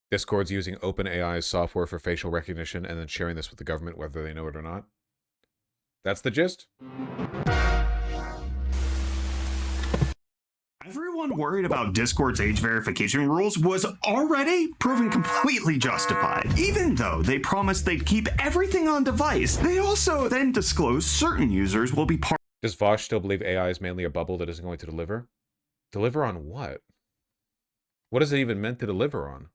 Discord's using OpenAI's software for facial recognition and then sharing this with the government, whether they know it or not. That's the gist. Everyone worried about Discord's age verification rules was already proven completely justified. Even though they promised they'd keep everything on device, they also then disclosed certain users will be part. Does Vosh still believe AI is mainly a bubble that isn't going to deliver? Deliver on what? What is it even meant to deliver on?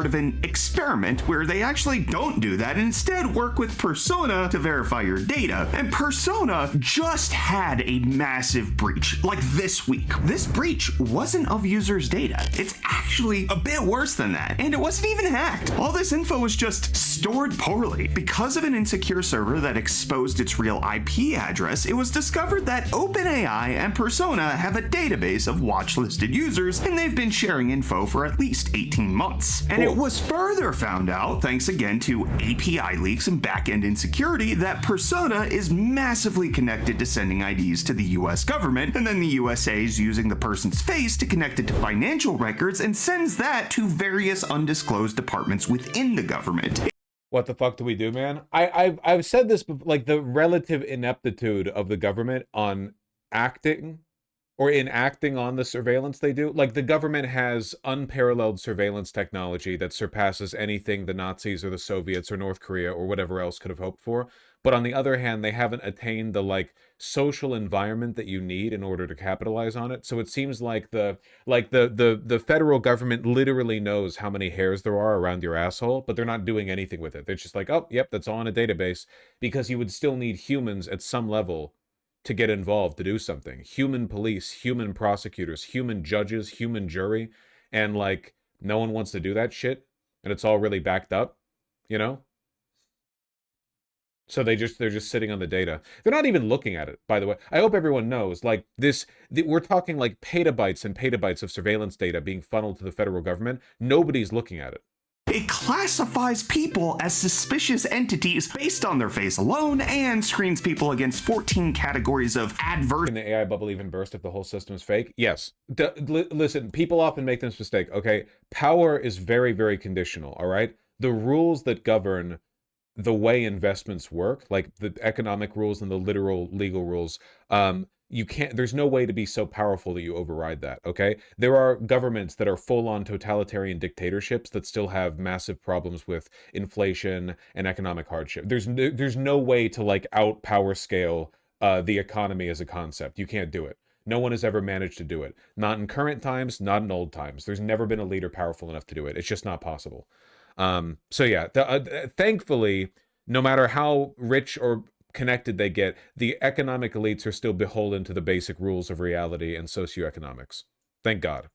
Of an experiment where they actually don't do that and instead work with Persona to verify your data. And Persona just had a massive breach, like this week. This breach wasn't of users' data. It's actually a bit worse than that. And it wasn't even hacked. All this info was just stored poorly. Because of an insecure server that exposed its real IP address, it was discovered that OpenAI and Persona have a database of watch-listed users, and they've been sharing info for at least 18 months. And it was further found out, thanks again to API leaks and backend insecurity, that Persona is massively connected to sending IDs to the US government, and then the USA is using the person's face to connect it to financial records and sends that to various undisclosed departments within the government. What the fuck do we do, man? I've said this, like, the relative ineptitude of the government on acting or enacting on the surveillance they do. Like, the government has unparalleled surveillance technology that surpasses anything the Nazis or the Soviets or North Korea or whatever else could have hoped for. But on the other hand, they haven't attained the, like, social environment that you need in order to capitalize on it. So it seems like the federal government literally knows how many hairs there are around your asshole, but they're not doing anything with it. They're just like, oh, yep, that's all in a database, because you would still need humans at some level to get involved, to do something. Human police, human prosecutors, human judges, human jury, and, like, no one wants to do that shit, and it's all really backed up, you know? So they're just sitting on the data. They're not even looking at it, by the way. I hope everyone knows, like, we're talking like petabytes and petabytes of surveillance data being funneled to the federal government. Nobody's looking at it. It classifies people as suspicious entities based on their face alone and screens people against 14 categories of adverse. Can the AI bubble even burst if the whole system is fake? Yes. Listen, people often make this mistake, okay? Power is very, very conditional, all right? The rules that govern the way investments work, like the economic rules and the literal legal rules, there's no way to be so powerful that you override that, okay? There are governments that are full-on totalitarian dictatorships that still have massive problems with inflation and economic hardship. There's no way to, like, out-power scale the economy as a concept. You can't do it. No one has ever managed to do it. Not in current times, not in old times. There's never been a leader powerful enough to do it. It's just not possible. So yeah, thankfully, no matter how rich or connected they get, the economic elites are still beholden to the basic rules of reality and socioeconomics. Thank God.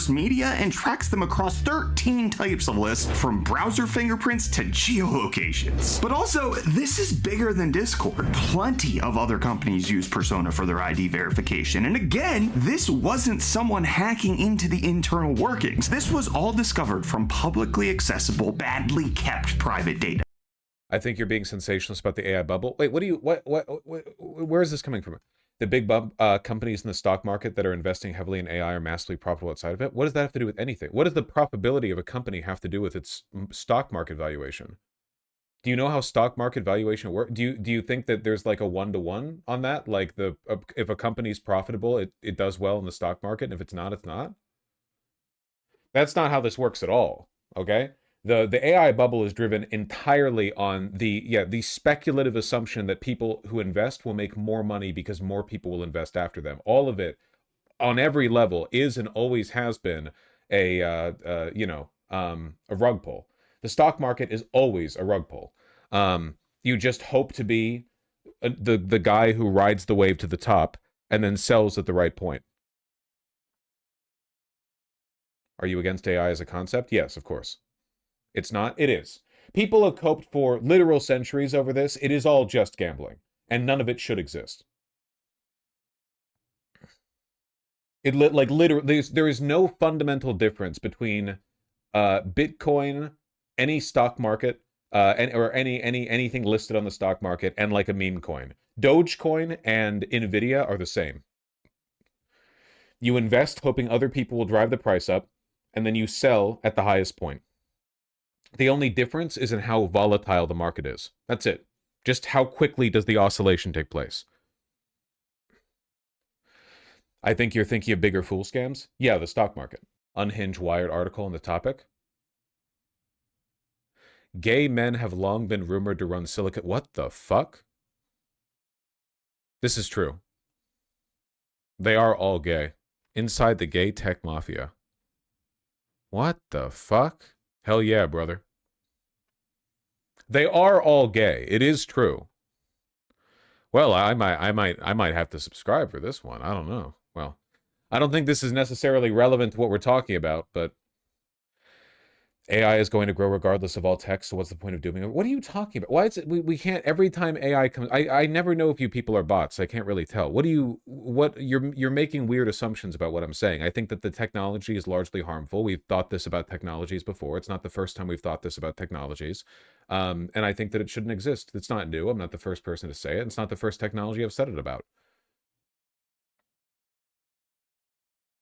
Media and tracks them across 13 types of lists, from browser fingerprints to geolocations. But also, this is bigger than Discord. Plenty of other companies use Persona for their ID verification. And again, this wasn't someone hacking into the internal workings. This was all discovered from publicly accessible, badly kept private data. I think you're being sensationalist about the AI bubble. Wait, where is this coming from? The big companies in the stock market that are investing heavily in AI are massively profitable outside of it. What does that have to do with anything? What does the profitability of a company have to do with its stock market valuation? Do you know how stock market valuation works? Do you think that there's like a 1-to-1 on that? Like, if a company's profitable, it does well in the stock market, and if it's not, it's not? That's not how this works at all, okay? The AI bubble is driven entirely on the speculative assumption that people who invest will make more money because more people will invest after them. All of it, on every level, is and always has been a rug pull. The stock market is always a rug pull. You just hope to be the guy who rides the wave to the top and then sells at the right point. Are you against AI as a concept? Yes, of course. It's not? It is. People have coped for literal centuries over this. It is all just gambling, and none of it should exist. Literally, there is no fundamental difference between Bitcoin, any stock market, or anything listed on the stock market, and like a meme coin. Dogecoin and Nvidia are the same. You invest hoping other people will drive the price up, and then you sell at the highest point. The only difference is in how volatile the market is. That's it. Just how quickly does the oscillation take place? I think you're thinking of bigger fool scams. Yeah, the stock market. Unhinged Wired article on the topic. Gay men have long been rumored to run Silicon. What the fuck? This is true. They are all gay. Inside the gay tech mafia. What the fuck? Hell yeah, brother. They are all gay. It is true. Well, I might have to subscribe for this one. I don't know. Well, I don't think this is necessarily relevant to what we're talking about, but AI is going to grow regardless of all tech, so what's the point of doing it? What are you talking about? Why is it we can't every time AI comes I never know if you people are bots. I can't really tell. What you're making weird assumptions about what I'm saying. I think that the technology is largely harmful. We've thought this about technologies before. It's not the first time we've thought this about technologies. And I think that it shouldn't exist. It's not new. I'm not the first person to say it. It's not the first technology I've said it about.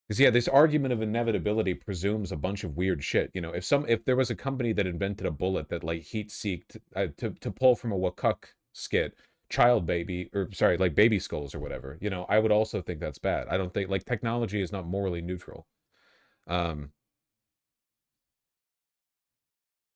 Because yeah, this argument of inevitability presumes a bunch of weird shit. You know, if there was a company that invented a bullet that like heat seeked to pull from a Wakuk skit child baby or sorry like baby skulls or whatever, you know, I would also think that's bad. I don't think like technology is not morally neutral. Um,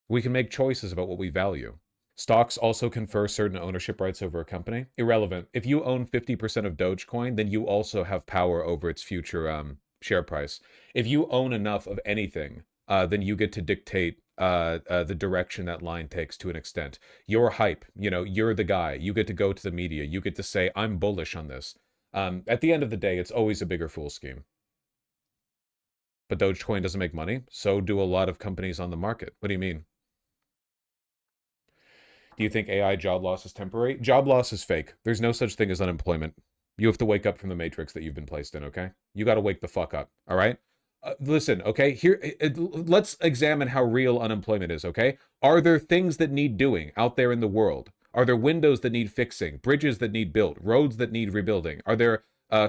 we can make choices about what we value. Stocks also confer certain ownership rights over a company. Irrelevant. If you own 50% of Dogecoin, then you also have power over its future share price. If you own enough of anything, then you get to dictate the direction that line takes to an extent. Your hype, you know, you're the guy. You get to go to the media. You get to say, I'm bullish on this. At the end of the day, it's always a bigger fool scheme. But Dogecoin doesn't make money. So do a lot of companies on the market. What do you mean? Do you think AI job loss is temporary? Job loss is fake. There's no such thing as unemployment. You have to wake up from the matrix that you've been placed in, okay? You got to wake the fuck up, all right? Listen, okay? Here, let's examine how real unemployment is, okay? Are there things that need doing out there in the world? Are there windows that need fixing, bridges that need built, roads that need rebuilding? Are there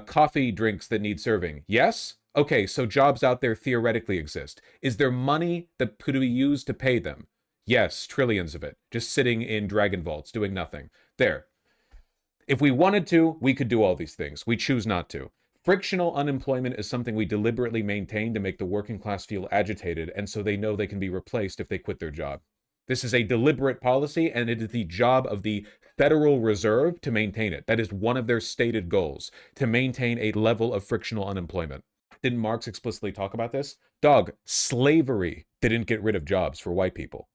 coffee drinks that need serving? Yes? Okay, so jobs out there theoretically exist. Is there money that could be used to pay them? Yes, trillions of it, just sitting in dragon vaults doing nothing. There. If we wanted to, we could do all these things. We choose not to. Frictional unemployment is something we deliberately maintain to make the working class feel agitated, and so they know they can be replaced if they quit their job. This is a deliberate policy, and it is the job of the Federal Reserve to maintain it. That is one of their stated goals, to maintain a level of frictional unemployment. Didn't Marx explicitly talk about this? Dog, slavery didn't get rid of jobs for white people.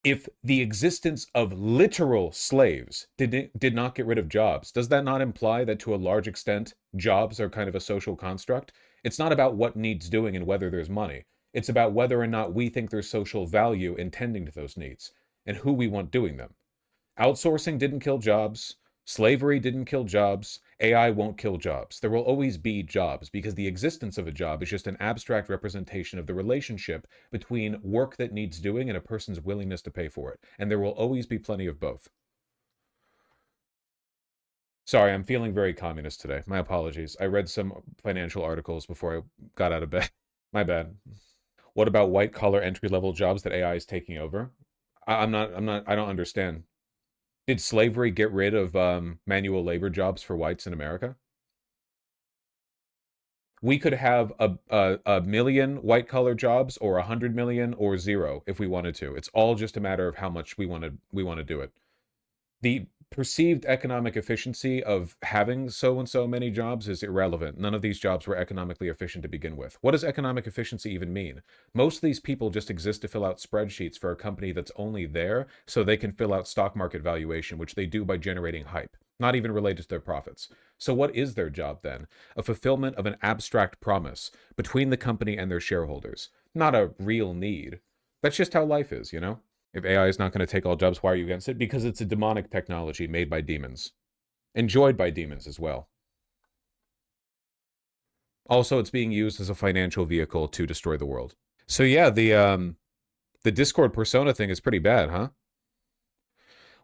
If the existence of literal slaves did not get rid of jobs, does that not imply that to a large extent, jobs are kind of a social construct? It's not about what needs doing and whether there's money. It's about whether or not we think there's social value in tending to those needs and who we want doing them. Outsourcing didn't kill jobs. Slavery didn't kill jobs. AI won't kill jobs. There will always be jobs because the existence of a job is just an abstract representation of the relationship between work that needs doing and a person's willingness to pay for it. And there will always be plenty of both. Sorry, I'm feeling very communist today. My apologies. I read some financial articles before I got out of bed. My bad. What about white collar entry level jobs that AI is taking over? I don't understand. Did slavery get rid of manual labor jobs for whites in America? We could have a million white collar jobs or 100 million or zero if we wanted to. It's all just a matter of how much we want to do it. The perceived economic efficiency of having so and so many jobs is irrelevant. None of these jobs were economically efficient to begin with. What does economic efficiency even mean? Most of these people just exist to fill out spreadsheets for a company that's only there so they can fill out stock market valuation, which they do by generating hype, not even related to their profits. So what is their job then? A fulfillment of an abstract promise between the company and their shareholders, not a real need. That's just how life is, you know? If AI is not going to take all jobs, why are you against it? Because it's a demonic technology made by demons. Enjoyed by demons as well. Also, it's being used as a financial vehicle to destroy the world. So yeah, the Discord persona thing is pretty bad, huh?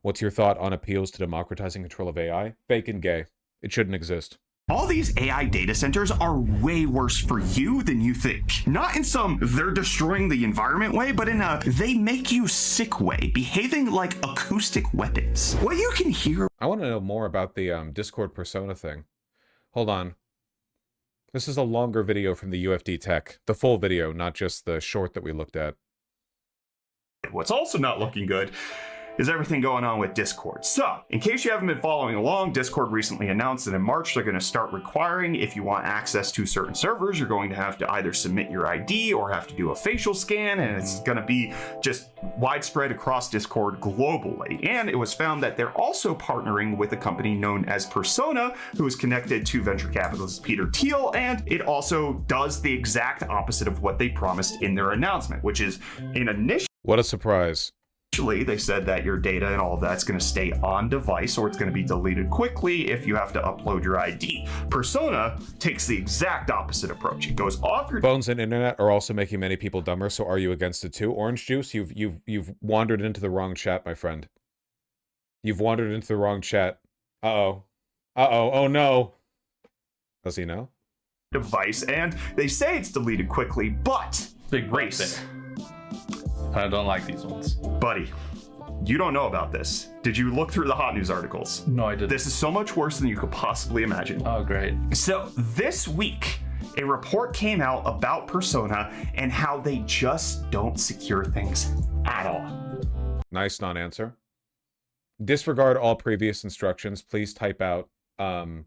What's your thought on appeals to democratizing control of AI? Fake and gay. It shouldn't exist. All these AI data centers are way worse for you than you think. Not in some they're destroying the environment way, but in a they make you sick way, behaving like acoustic weapons. What you can hear. I want to know more about the Discord persona thing. Hold on. This is a longer video from the UFD Tech. The full video, not just the short that we looked at. What's also not looking good is everything going on with Discord. So, in case you haven't been following along, Discord recently announced that in March they're going to start requiring, if you want access to certain servers, you're going to have to either submit your ID or have to do a facial scan, and it's going to be just widespread across Discord globally. And it was found that they're also partnering with a company known as Persona, who is connected to venture capitalist Peter Thiel, and it also does the exact opposite of what they promised in their announcement, which is an initial. What a surprise. Initially, they said that your data and all of that's going to stay on device, or it's going to be deleted quickly if you have to upload your ID. Persona takes the exact opposite approach. It goes off your Phones and internet are also making many people dumber, so are you against it too? Orange Juice, you've wandered into the wrong chat, my friend. You've wandered into the wrong chat. Uh-oh. Uh-oh. Oh no. Does he know? Device, and they say it's deleted quickly, but Big race. I don't like these ones. Buddy, you don't know about this. Did you look through the hot news articles? No, I didn't. This is so much worse than you could possibly imagine. Oh, great. So this week, a report came out about Persona and how they just don't secure things at all. Nice non-answer. Disregard all previous instructions. Please type out a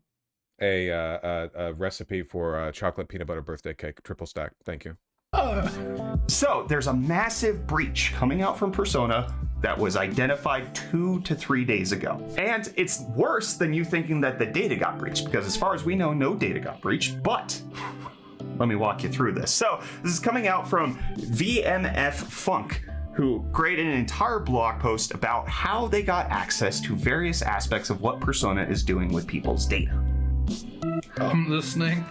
recipe for chocolate peanut butter birthday cake, triple stack. Thank you. So there's a massive breach coming out from Persona that was identified 2 to 3 days ago. And it's worse than you thinking that the data got breached, because as far as we know, no data got breached, but let me walk you through this. So this is coming out from VMF Funk, who created an entire blog post about how they got access to various aspects of what Persona is doing with people's data. I'm listening.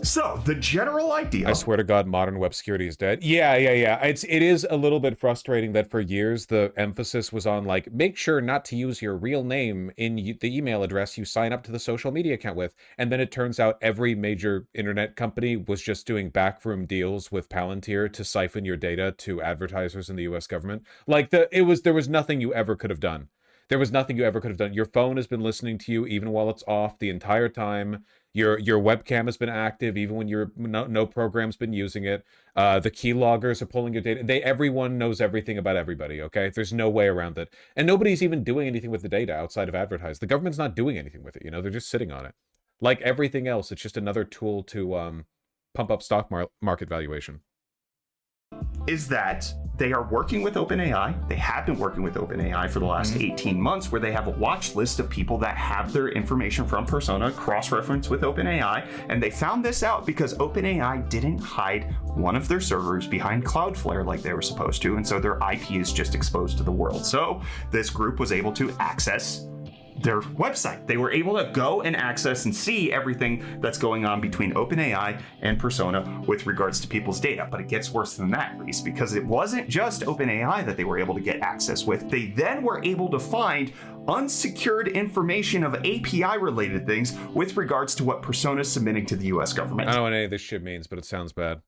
So the general idea. I swear to God, modern web security is dead. Yeah. It is a little bit frustrating that for years the emphasis was on like, make sure not to use your real name in the email address you sign up to the social media account with. And then it turns out every major internet company was just doing backroom deals with Palantir to siphon your data to advertisers in the US government. Like there was nothing you ever could have done. There was nothing you ever could have done. Your phone has been listening to you even while it's off the entire time. Your webcam has been active even when no program's been using it. The keyloggers are pulling your data. Everyone knows everything about everybody, okay? There's no way around it. And nobody's even doing anything with the data outside of advertise. The government's not doing anything with it, you know? They're just sitting on it. Like everything else, it's just another tool to pump up stock market valuation. Is that they are working with OpenAI. They have been working with OpenAI for the last 18 months, where they have a watch list of people that have their information from Persona cross-referenced with OpenAI. And they found this out because OpenAI didn't hide one of their servers behind Cloudflare like they were supposed to. And so their IP is just exposed to the world. So this group was able to access their website. They were able to go and access and see everything that's going on between OpenAI and Persona with regards to people's data. But it gets worse than that, Reese, because it wasn't just OpenAI that they were able to get access with. They then were able to find unsecured information of API related things with regards to what Persona is submitting to the US government. I don't know what any of this shit means, but it sounds bad.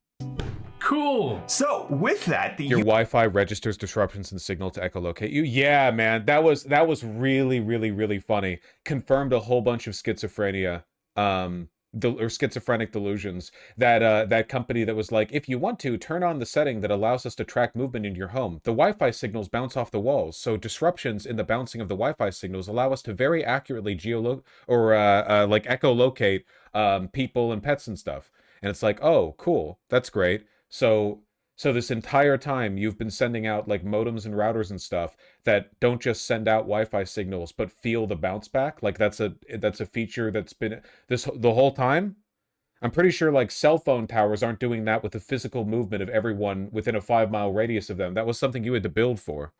Cool. So with that, your Wi-Fi registers disruptions in signal to echolocate you. Yeah, man, that was really funny. Confirmed a whole bunch of schizophrenia, or schizophrenic delusions. That company that was like, if you want to turn on the setting that allows us to track movement in your home, the Wi-Fi signals bounce off the walls. So disruptions in the bouncing of the Wi-Fi signals allow us to very accurately like echolocate people and pets and stuff. And it's like, oh, cool, that's great. So this entire time you've been sending out like modems and routers and stuff that don't just send out Wi-Fi signals but feel the bounce back. Like that's a feature that's been the whole time. I'm pretty sure like cell phone towers aren't doing that with the physical movement of everyone within a 5-mile radius of them. That was something you had to build for.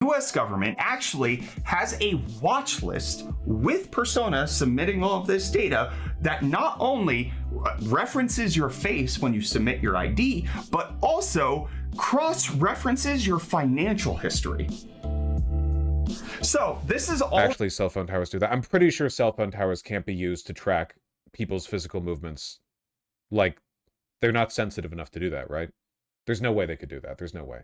US government actually has a watch list with Persona submitting all of this data that not only references your face when you submit your ID, but also cross-references your financial history. So this is all Actually, cell phone towers do that. I'm pretty sure cell phone towers can't be used to track people's physical movements. Like, they're not sensitive enough to do that, right? There's no way they could do that. There's no way.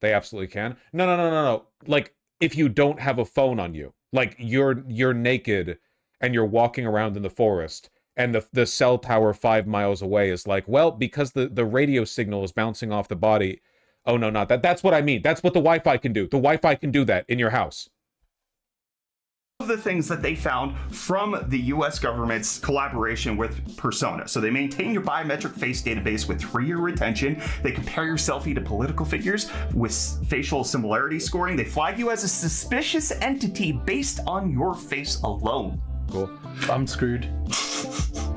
They absolutely can. No. Like, if you don't have a phone on you, like you're naked and you're walking around in the forest, and the cell tower 5 miles away is like, well, because the radio signal is bouncing off the body. Oh no, not that. That's what I mean. That's what the Wi-Fi can do. The Wi-Fi can do that in your house. of the things that they found from the US government's collaboration with Persona. So they maintain your biometric face database with 3-year retention. They compare your selfie to political figures with facial similarity scoring. They flag you as a suspicious entity based on your face alone. Cool. I'm screwed.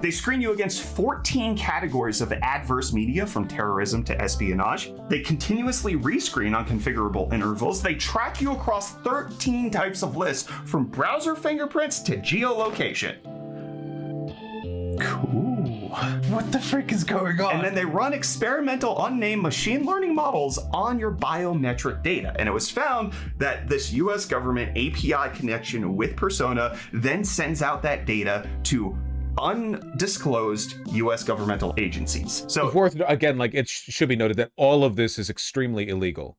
They screen you against 14 categories of adverse media, from terrorism to espionage. They continuously rescreen on configurable intervals. They track you across 13 types of lists, from browser fingerprints to geolocation. Cool. What the frick is going on? And then they run experimental unnamed machine learning models on your biometric data. And it was found that this US government API connection with Persona then sends out that data to undisclosed US governmental agencies. So It's worth, again, like, it should be noted that all of this is extremely illegal.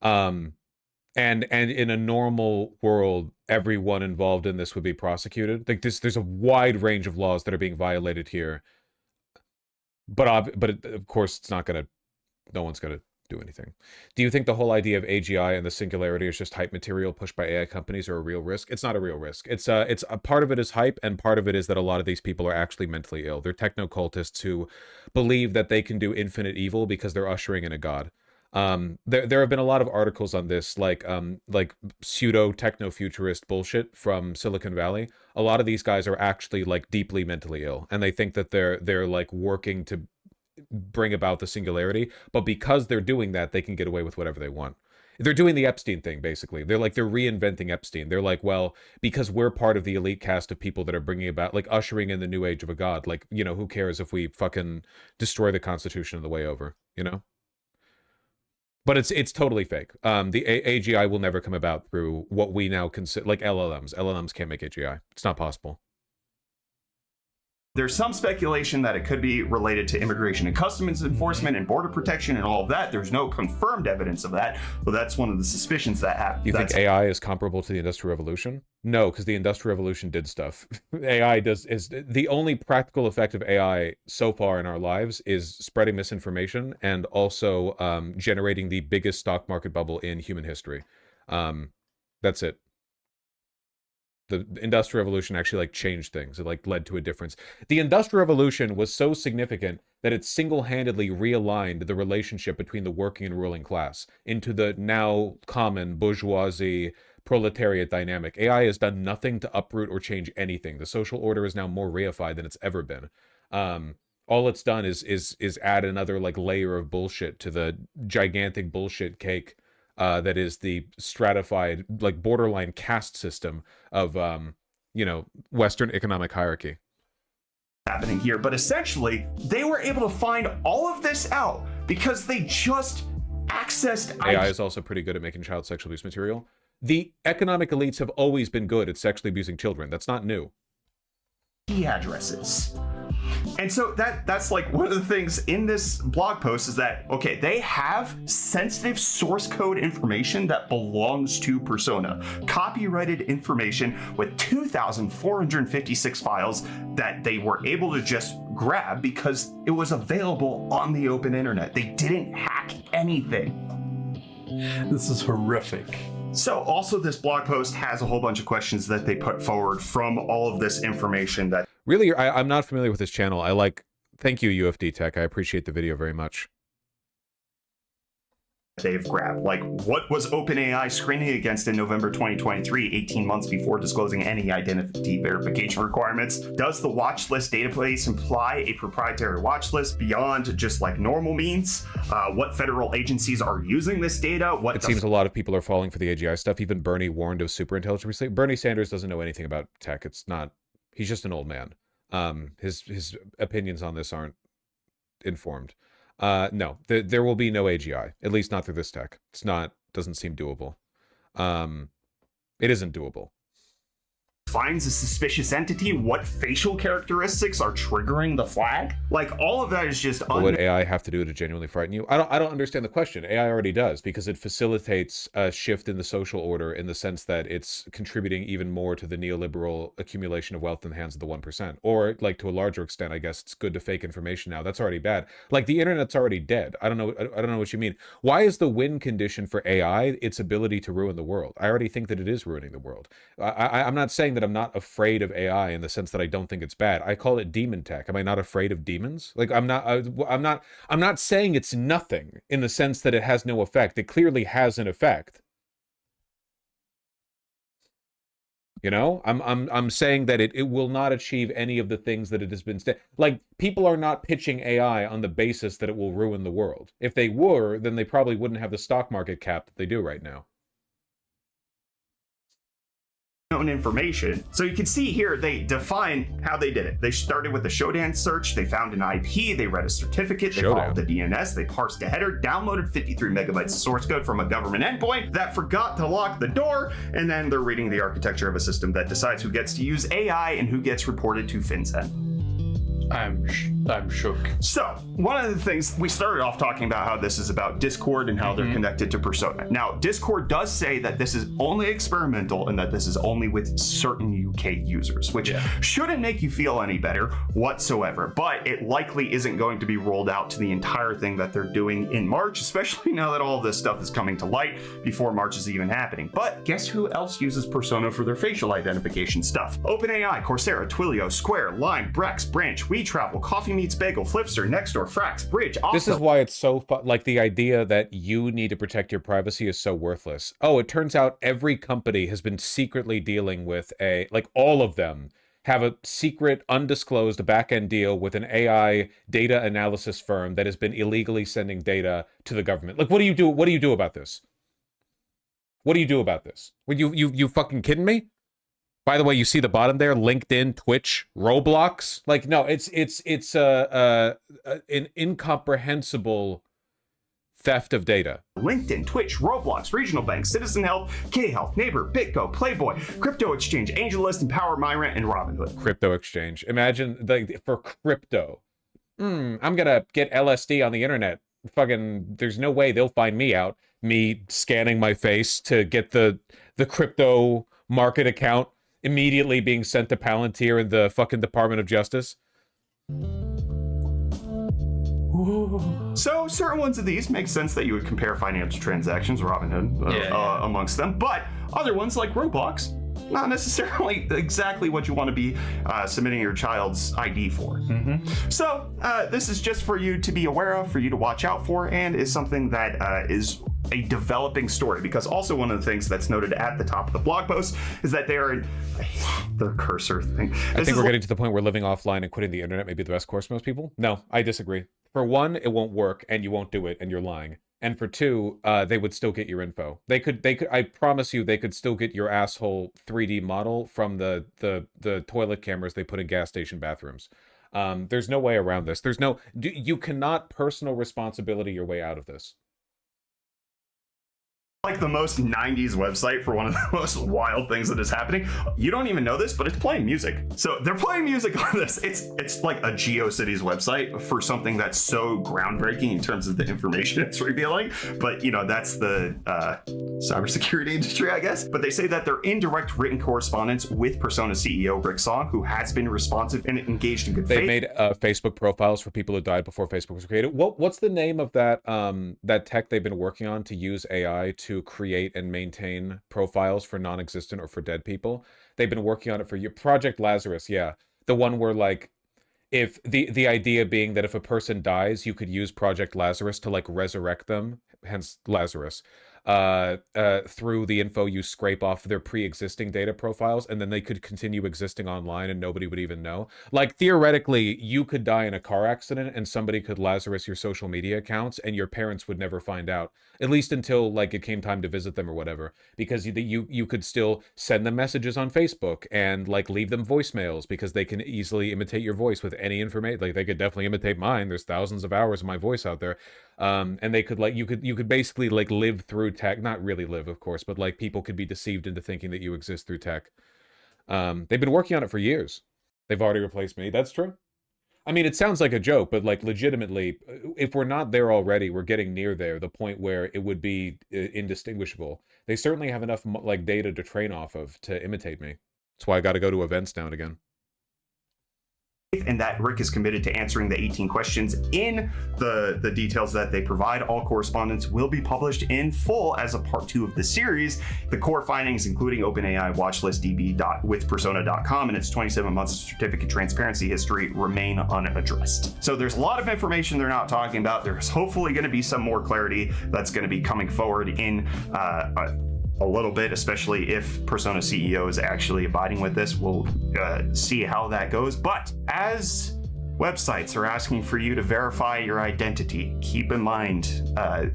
And in a normal world, everyone involved in this would be prosecuted. Like, there's a wide range of laws that are being violated here. But of course, it's not gonna. No one's gonna do anything. Do you think the whole idea of AGI and the singularity is just hype material pushed by AI companies, or a real risk? It's not a real risk. It's a part of it is hype, and part of it is that a lot of these people are actually mentally ill. They're technocultists who believe that they can do infinite evil because they're ushering in a god. There have been a lot of articles on this, like pseudo techno-futurist bullshit from Silicon Valley. A lot of these guys are actually like deeply mentally ill, and they think that they're like working to bring about the singularity, but because they're doing that, they can get away with whatever they want. They're doing the Epstein thing, basically. They're reinventing Epstein. They're like, well, because we're part of the elite cast of people that are bringing about, like, ushering in the new age of a god, like, you know, who cares if we fucking destroy the Constitution on the way over, you know? But it's totally fake. The AGI will never come about through what we now consider, like, LLMs. LLMs can't make AGI. It's not possible. there's some speculation that it could be related to immigration and customs enforcement and border protection and all of that. There's no confirmed evidence of that, but that's one of the suspicions that happens. You think AI is comparable to the Industrial Revolution? No, because the Industrial Revolution did stuff. AI is the only practical effect of AI so far in our lives is spreading misinformation and also generating the biggest stock market bubble in human history. That's it. The Industrial Revolution actually like changed things. It like led to a difference. The Industrial Revolution was so significant that it single-handedly realigned the relationship between the working and ruling class into the now common bourgeoisie proletariat dynamic. AI has done nothing to uproot or change anything. The social order is now more reified than it's ever been. All it's done is add another like layer of bullshit to the gigantic bullshit cake that is the stratified, like borderline caste system of, you know, Western economic hierarchy. Happening here, but essentially they were able to find all of this out because they just accessed AI is also pretty good at making child sexual abuse material. The economic elites have always been good at sexually abusing children. That's not new. IP addresses. And so that's like one of the things in this blog post is that, okay, they have sensitive source code information that belongs to Persona, copyrighted information with 2,456 files that they were able to just grab because it was available on the open internet. They didn't hack anything. This is horrific. So also this blog post has a whole bunch of questions that they put forward from all of this information that Really, I'm not familiar with this channel. Thank you, UFD Tech. I appreciate the video very much. they've grabbed. Like, what was OpenAI screening against in November 2023, 18 months before disclosing any identity verification requirements? Does the watch list database imply a proprietary watch list beyond just like normal means? What federal agencies are using this data? It seems a lot of people are falling for the AGI stuff. Even Bernie warned of superintelligence recently. Bernie Sanders doesn't know anything about tech. It's not, he's just an old man. His opinions on this aren't informed. No, there will be no AGI, at least not through this tech. Doesn't seem doable. It isn't doable. Finds a suspicious entity, what facial characteristics are triggering the flag? Like, all of that is just What would AI have to do to genuinely frighten you? I don't understand the question. AI already does, because it facilitates a shift in the social order in the sense that it's contributing even more to the neoliberal accumulation of wealth in the hands of the 1%. Or, like, to a larger extent, I guess it's good to fake information now. That's already bad. Like, the internet's already dead. I don't know what you mean. Why is the win condition for AI its ability to ruin the world? I already think that it is ruining the world. I'm not saying that I'm not afraid of AI in the sense that I don't think it's bad. I call it demon tech. Am I not afraid of demons? Like, I'm not saying it's nothing in the sense that it has no effect. It clearly has an effect. You know, I'm saying that it will not achieve any of the things that it has been like, people are not pitching AI on the basis that it will ruin the world. If they were, then they probably wouldn't have the stock market cap that they do right now. Known information. So you can see here they define how they did it. They started with a Shodan search, they found an IP, they read a certificate, they followed the DNS, they parsed a header, downloaded 53 megabytes of source code from a government endpoint that forgot to lock the door, and then they're reading the architecture of a system that decides who gets to use AI and who gets reported to FinCEN. I'm shook. So, one of the things, we started off talking about how this is about Discord and how they're connected to Persona. Now, Discord does say that this is only experimental and that this is only with certain UK users, which shouldn't make you feel any better whatsoever, but it likely isn't going to be rolled out to the entire thing that they're doing in March, especially now that all of this stuff is coming to light before March is even happening. But guess who else uses Persona for their facial identification stuff? OpenAI, Coursera, Twilio, Square, Lime, Brex, Branch, WeTravel, Coffee Meets Bagel, Flipster, Nextdoor, Frax, Bridge, Octo. This is why it's so like, the idea that you need to protect your privacy is so worthless. Oh, it turns out every company has been secretly dealing with all of them have a secret, undisclosed back-end deal with an AI data analysis firm that has been illegally sending data to the government. Like, what do you do? What do you do about this? What do you do about this? Were you fucking kidding me? By the way, you see the bottom there, LinkedIn, Twitch, Roblox. Like, no, it's an incomprehensible theft of data. LinkedIn, Twitch, Roblox, Regional Bank, Citizen Health, K-Health, Neighbor, BitGo, Playboy, Crypto Exchange, AngelList, Empower, Myra, and Robinhood. Crypto Exchange. Imagine, like, for crypto. I'm gonna get LSD on the internet. Fucking, there's no way they'll find me out. Me scanning my face to get the crypto market account immediately being sent to Palantir in the fucking Department of Justice. So certain ones of these make sense that you would compare financial transactions, Robinhood, amongst them, but other ones like Roblox, not necessarily exactly what you want to be submitting your child's ID for. So this is just for you to be aware of, for you to watch out for, and is something that is a developing story, because also one of the things that's noted at the top of the blog post is that they are the cursor thing. I think we're getting to the point where living offline and quitting the internet may be the best course for most people. No, I disagree. For one, it won't work and you won't do it and you're lying. And for two, they would still get your info. They could, I promise you, they could still get your asshole 3D model from the toilet cameras they put in gas station bathrooms. There's no way around this. You cannot personal responsibility your way out of this. Like the most 90s website for one of the most wild things that is happening. You don't even know this, but it's playing music. So they're playing music on this. It's like a GeoCities website for something that's so groundbreaking in terms of the information it's revealing. But you know, that's the cybersecurity industry, I guess. But they say that they're in direct written correspondence with Persona CEO Rick Song, who has been responsive and engaged in good faith. They made Facebook profiles for people who died before Facebook was created. What's the name of that that tech they've been working on to use AI to create and maintain profiles for non-existent or for dead people? They've been working on it for years. Project Lazarus, yeah. The one where, like, if the idea being that if a person dies, you could use Project Lazarus to, like, resurrect them, hence Lazarus, through the info you scrape off their pre-existing data profiles, and then they could continue existing online and nobody would even know. Like, theoretically, you could die in a car accident and somebody could Lazarus your social media accounts and your parents would never find out, at least until, like, it came time to visit them or whatever, because you could still send them messages on Facebook and, like, leave them voicemails, because they can easily imitate your voice with any information. Like, they could definitely imitate mine. There's thousands of hours of my voice out there. And they could like you could basically like live through tech, not really live, of course, but like people could be deceived into thinking that you exist through tech. They've been working on it for years. They've already replaced me. That's true. I mean, it sounds like a joke, but like legitimately, if we're not there already, we're getting near there, the point where it would be indistinguishable. They certainly have enough like data to train off of to imitate me. That's why I got to go to events now and again. And that Rick is committed to answering the 18 questions in the details that they provide. All correspondence will be published in full as a part 2 of the series. The core findings, including OpenAI watchlist db.withpersona.com and its 27 months of certificate transparency history, remain unaddressed. So there's a lot of information they're not talking about. There's hopefully going to be some more clarity that's going to be coming forward in a little bit, especially if Persona CEO is actually abiding with this. We'll see how that goes. But as websites are asking for you to verify your identity, keep in mind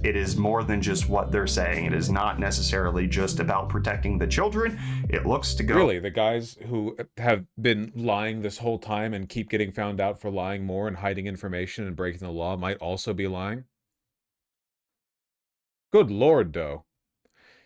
it is more than just what they're saying. It is not necessarily just about protecting the children. It looks to go... Really, the guys who have been lying this whole time and keep getting found out for lying more and hiding information and breaking the law might also be lying? Good lord, though.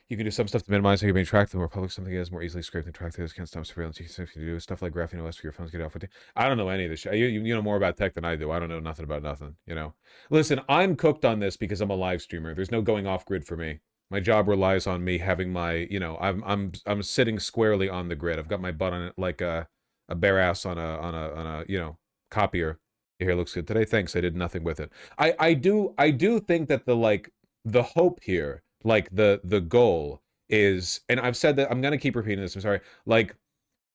You can do some stuff to minimize how you're being tracked. The more public something is, more easily scraped and tracked. This can't stop surveillance. You can do stuff like graphing OS for your phones. Get off with you. I don't know any of this shit. You know more about tech than I do. I don't know nothing about nothing. You know. Listen, I'm cooked on this because I'm a live streamer. There's no going off grid for me. My job relies on me having my, you know, I'm sitting squarely on the grid. I've got my butt on it like a bare ass on a you know, copier. Your hair looks good today. Thanks. I did nothing with it. I do think that the hope here, like the goal is, and I've said that, I'm going to keep repeating this, I'm sorry, like,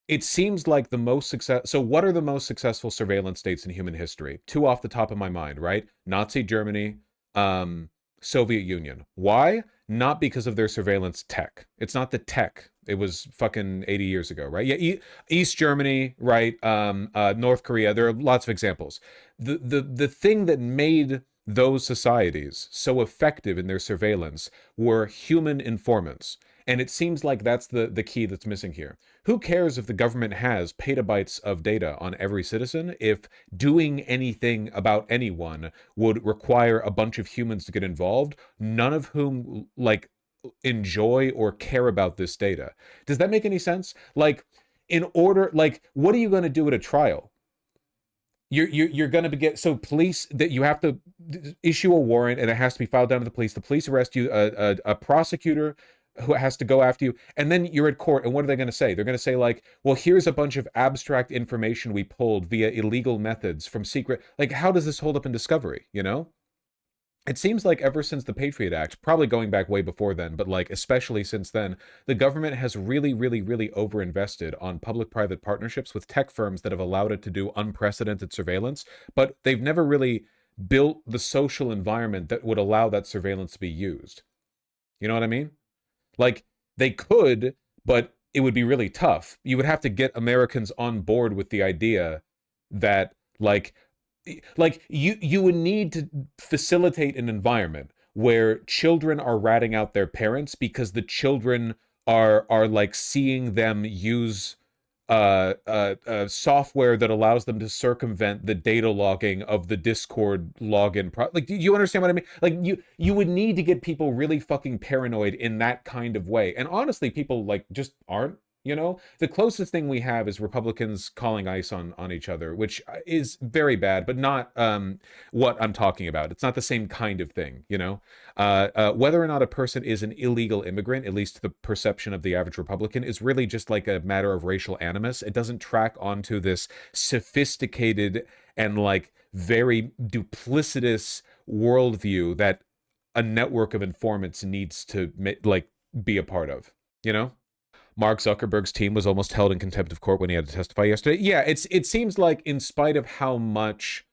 it seems like the most so what are the most successful surveillance states in human history? 2 off the top of my mind, right? Nazi Germany, Soviet Union. Why? Not because of their surveillance tech. It's not the tech. It was fucking 80 years ago, right? Yeah, East Germany, right? North Korea. There are lots of examples. The thing that made those societies so effective in their surveillance were human informants. And it seems like that's the key that's missing here. Who cares if the government has petabytes of data on every citizen if doing anything about anyone would require a bunch of humans to get involved, none of whom, like, enjoy or care about this data? Does that make any sense? Like, in order, like, what are you going to do at a trial? You're going to get, so police, that you have to issue a warrant and it has to be filed down to the police. The police arrest you, a prosecutor who has to go after you, and then you're at court, and what are they going to say? They're going to say, like, well, here's a bunch of abstract information we pulled via illegal methods from secret. Like, how does this hold up in discovery, you know? It seems like ever since the Patriot Act, probably going back way before then, but like especially since then, the government has really overinvested on public-private partnerships with tech firms that have allowed it to do unprecedented surveillance, but they've never really built the social environment that would allow that surveillance to be used. You know what I mean? Like, they could, but it would be really tough. You would have to get Americans on board with the idea that, like you would need to facilitate an environment where children are ratting out their parents because the children are like seeing them use software that allows them to circumvent the data logging of the Discord login. Like, do you understand what I mean? Like, you would need to get people really fucking paranoid in that kind of way. And honestly, people like just aren't. You know, the closest thing we have is Republicans calling ICE on each other, which is very bad, but not what I'm talking about. It's not the same kind of thing, you know? Whether or not a person is an illegal immigrant, at least the perception of the average Republican, is really just like a matter of racial animus. It doesn't track onto this sophisticated and like very duplicitous worldview that a network of informants needs to like be a part of, you know? Mark Zuckerberg's team was almost held in contempt of court when he had to testify yesterday. Yeah, it seems like in spite of how much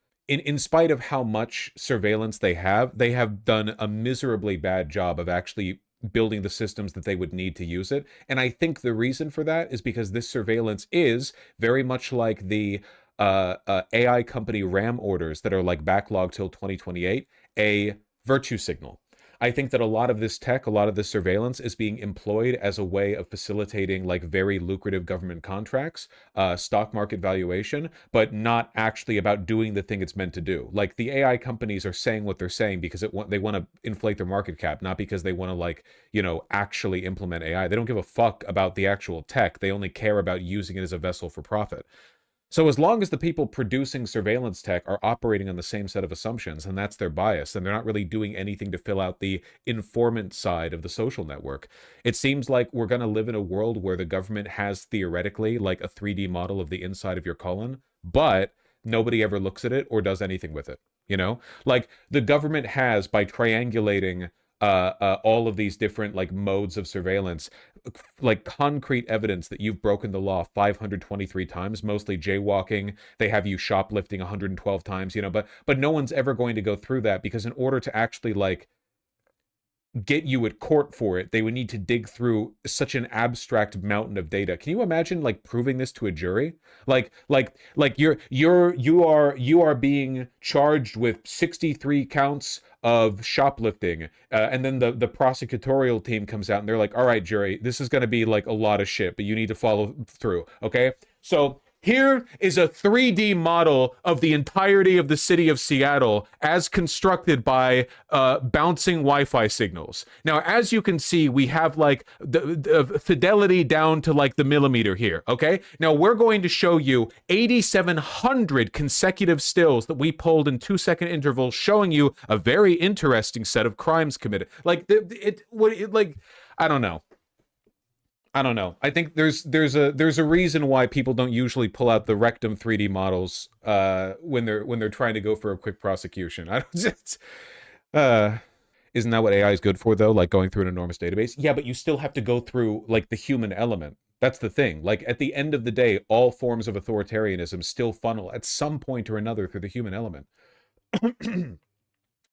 surveillance they have done a miserably bad job of actually building the systems that they would need to use it. And I think the reason for that is because this surveillance is very much like the AI company RAM orders that are like backlogged till 2028, a virtue signal. I think that a lot of this tech, a lot of this surveillance is being employed as a way of facilitating like very lucrative government contracts, stock market valuation, but not actually about doing the thing it's meant to do. Like the AI companies are saying what they're saying because they want to inflate their market cap, not because they want to like, actually implement AI. They don't give a fuck about the actual tech. They only care about using it as a vessel for profit. So as long as the people producing surveillance tech are operating on the same set of assumptions, and that's their bias, and they're not really doing anything to fill out the informant side of the social network, it seems like we're going to live in a world where the government has theoretically like a 3D model of the inside of your colon, but nobody ever looks at it or does anything with it. Like the government has, by triangulating all of these different like modes of surveillance, like concrete evidence that you've broken the law 523 times, mostly jaywalking. They have you shoplifting 112 times, but no one's ever going to go through that, because in order to actually like get you at court for it, they would need to dig through such an abstract mountain of data. Can you imagine like proving this to a jury? Like you are being charged with 63 counts of shoplifting, and then the prosecutorial team comes out and they're like, all right, jury, this is going to be like a lot of shit, but you need to follow through. Okay, so here is a 3D model of the entirety of the city of Seattle as constructed by bouncing Wi-Fi signals. Now, as you can see, we have like the fidelity down to like the millimeter here, okay? Now, we're going to show you 8,700 consecutive stills that we pulled in 2-second intervals, showing you a very interesting set of crimes committed. Like, I don't know. I think there's a reason why people don't usually pull out the rectum 3D models when they're trying to go for a quick prosecution. I don't just isn't that what AI is good for though? Like going through an enormous database? Yeah, but you still have to go through like the human element. That's the thing. Like at the end of the day, all forms of authoritarianism still funnel at some point or another through the human element.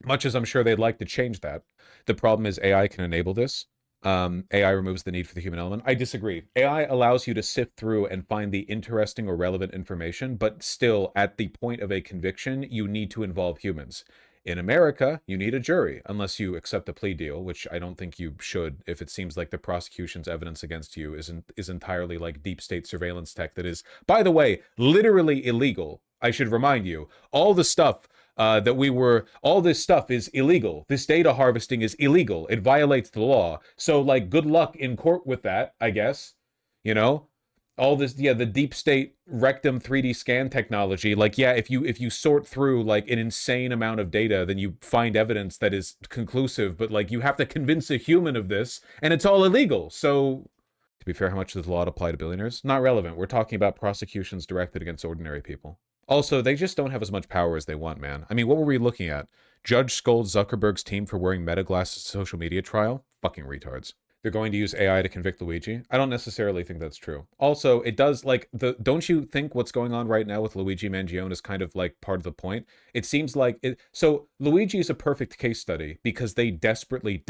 Much as I'm sure they'd like to change that. The problem is AI can enable this. AI removes the need for the human element. I disagree. AI allows you to sift through and find the interesting or relevant information, but still, at the point of a conviction, you need to involve humans. In America, you need a jury, unless you accept a plea deal, which I don't think you should if it seems like the prosecution's evidence against you is entirely like deep state surveillance tech that is, by the way, literally illegal. I should remind you, all the stuff all this stuff is illegal. This data harvesting is illegal. It violates the law. So like, good luck in court with that, I guess. All this, yeah, the deep state rectum 3D scan technology. Like, yeah, if you sort through like an insane amount of data, then you find evidence that is conclusive, but like you have to convince a human of this, and it's all illegal. So, to be fair, how much does the law apply to billionaires? Not relevant. We're talking about prosecutions directed against ordinary people. Also, they just don't have as much power as they want, man. I mean, what were we looking at? Judge scolds Zuckerberg's team for wearing Meta glasses to social media trial? Fucking retards. They're going to use AI to convict Luigi? I don't necessarily think that's true. Also, it does, like, don't you think what's going on right now with Luigi Mangione is kind of, like, part of the point? It seems like it... So, Luigi is a perfect case study because they desperately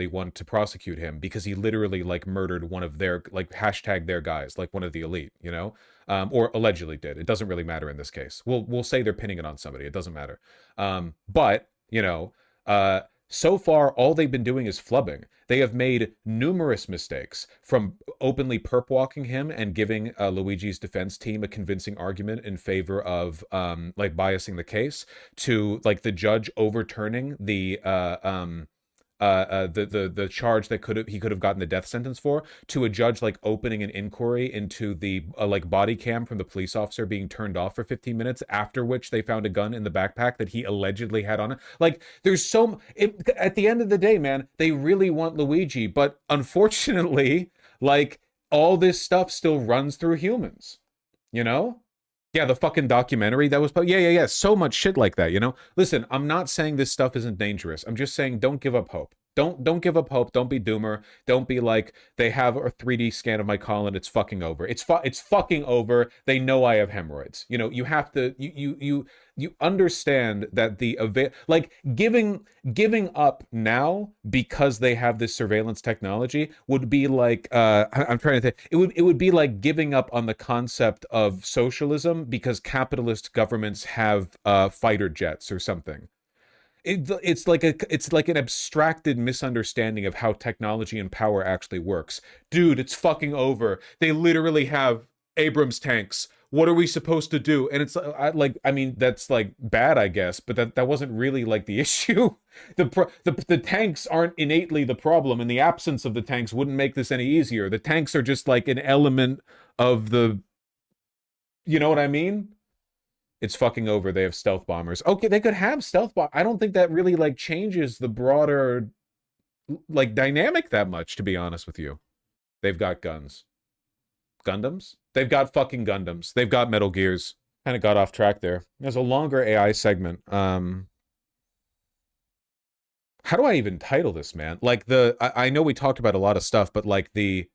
want to prosecute him because he literally, like, murdered one of their, like, hashtag their guys, like, one of the elite, or allegedly did. It doesn't really matter in this case. We'll say they're pinning it on somebody. It doesn't matter. But, so far, all they've been doing is flubbing. They have made numerous mistakes, from openly perp walking him and giving Luigi's defense team a convincing argument in favor of like biasing the case, to like the judge overturning the charge that he could have gotten the death sentence for, to a judge like opening an inquiry into the like body cam from the police officer being turned off for 15 minutes, after which they found a gun in the backpack that he allegedly had on it. Like, there's at the end of the day, man, they really want Luigi, but unfortunately, like, all this stuff still runs through humans, Yeah, the fucking documentary that was... Yeah. So much shit like that, Listen, I'm not saying this stuff isn't dangerous. I'm just saying don't give up hope. Don't give up hope. Don't be doomer. Don't be like, they have a 3D scan of my colon. It's fucking over. It's fucking over. They know I have hemorrhoids. You have to... You understand that giving up now because they have this surveillance technology would be like I'm trying to think. It would be like giving up on the concept of socialism because capitalist governments have fighter jets or something. It's like an abstracted misunderstanding of how technology and power actually works. Dude, it's fucking over. They literally have Abrams tanks. What are we supposed to do? And it's I mean, that's like bad, I guess, but that wasn't really like the issue. The tanks aren't innately the problem, and the absence of the tanks wouldn't make this any easier. The tanks are just like an element of the, you know what I mean? It's fucking over. They have stealth bombers. Okay, they could have stealth bomb. I don't think that really like changes the broader like dynamic that much, to be honest with you. They've got guns. Gundams? They've got fucking Gundams. They've got Metal Gears. Kind of got off track there. There's a longer AI segment. How do I even title this, man? Like I know we talked about a lot of stuff, but like you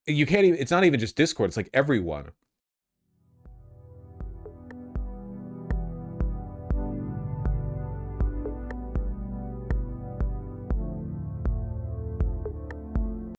can't even, it's not even just Discord, it's like everyone.